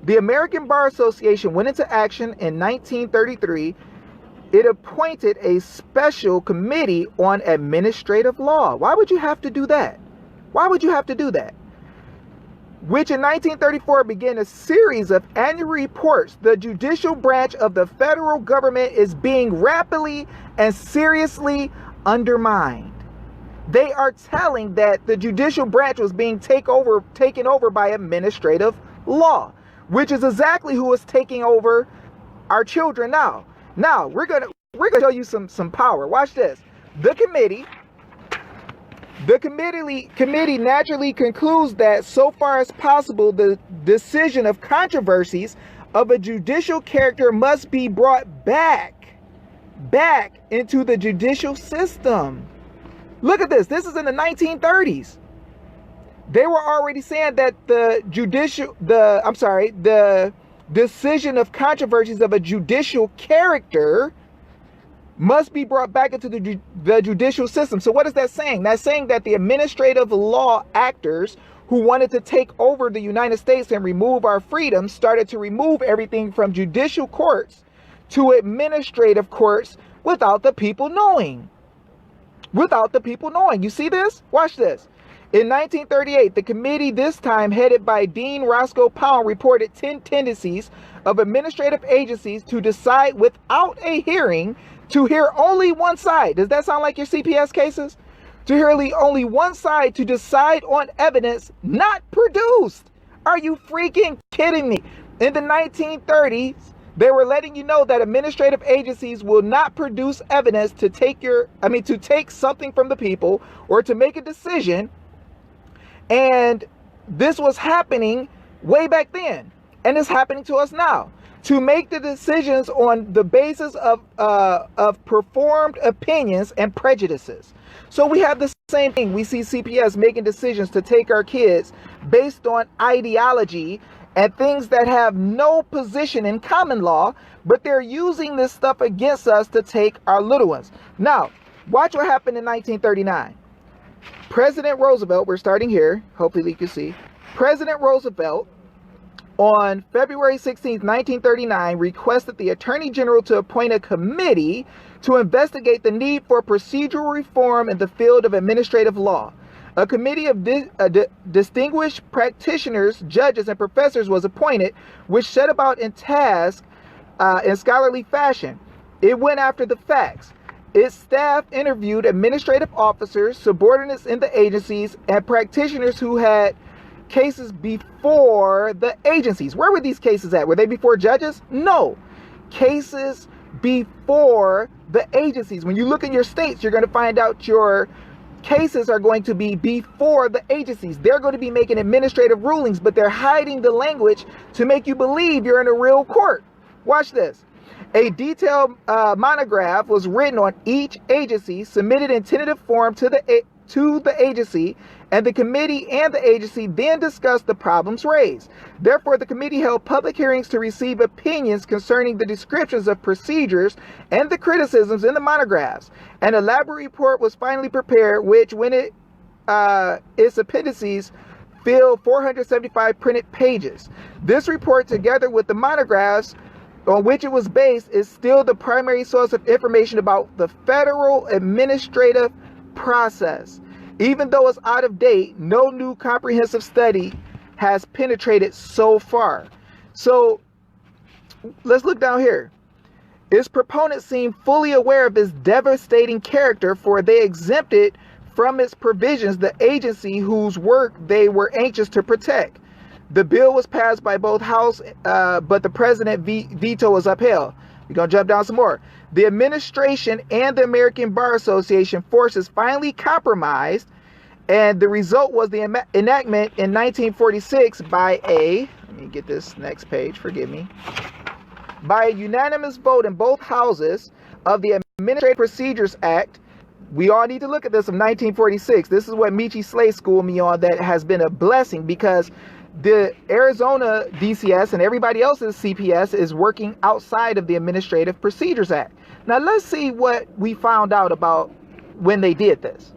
The American Bar Association went into action in 1933. It appointed a special committee on administrative law. Why would you have to do that? Why would you have to do that? Which in 1934 began a series of annual reports. The judicial branch of the federal government is being rapidly and seriously undermined. They are telling that the judicial branch was being taken over by administrative law, which is exactly who is taking over our children now. Now, we're gonna show you some power. Watch this. The committee naturally concludes that so far as possible, the decision of controversies of a judicial character must be brought back into the judicial system. Look at this. This is in the 1930s. They were already saying that the decision of controversies of a judicial character must be brought back into the judicial system. So what is that saying? That's saying that the administrative law actors who wanted to take over the United States and remove our freedoms started to remove everything from judicial courts to administrative courts without the people knowing. Without the people knowing. You see this? Watch this. In 1938, the committee, this time headed by Dean Roscoe Pound, reported 10 tendencies of administrative agencies to decide without a hearing, to hear only one side. Does that sound like your CPS cases? To hear only one side, to decide on evidence not produced. Are you freaking kidding me? In the 1930s, they were letting you know that administrative agencies will not produce evidence to take something from the people or to make a decision. And this was happening way back then. And it's happening to us now. To make the decisions on the basis of performed opinions and prejudices. So we have the same thing. We see CPS making decisions to take our kids based on ideology and things that have no position in common law, but they're using this stuff against us to take our little ones. Now, watch what happened in 1939. President Roosevelt, we're starting here, hopefully you can see. President Roosevelt, on February 16, 1939, requested the Attorney General to appoint a committee to investigate the need for procedural reform in the field of administrative law. A committee of distinguished practitioners, judges, and professors was appointed, which set about in task in scholarly fashion. It went after the facts. Its staff interviewed administrative officers, subordinates in the agencies, and practitioners who had cases before the agencies. Where were these cases at? Were they before judges? No. Cases before the agencies. When you look in your states, you're going to find out your cases are going to be before the agencies. They're going to be making administrative rulings, but they're hiding the language to make you believe you're in a real court. Watch this. A detailed monograph was written on each agency, submitted in tentative form to the agency, and the committee and the agency then discussed the problems raised. Therefore, the committee held public hearings to receive opinions concerning the descriptions of procedures and the criticisms in the monographs. An elaborate report was finally prepared, which, when its appendices filled 475 printed pages. This report, together with the monographs on which it was based, is still the primary source of information about the federal administrative process. Even though it's out of date, no new comprehensive study has penetrated so far. So let's look down here. Its proponents seem fully aware of its devastating character, for they exempted from its provisions the agency whose work they were anxious to protect. The bill was passed by both houses, but the president veto was upheld. We're going to jump down some more. The administration and the American Bar Association forces finally compromised, and the result was the enactment in 1946 by let me get this next page, forgive me, by a unanimous vote in both houses of the Administrative Procedures Act. We all need to look at this, of 1946. This is what Michi Slay schooled me on, that has been a blessing, because the Arizona DCS and everybody else's CPS is working outside of the Administrative Procedures Act. Now let's see what we found out about when they did this.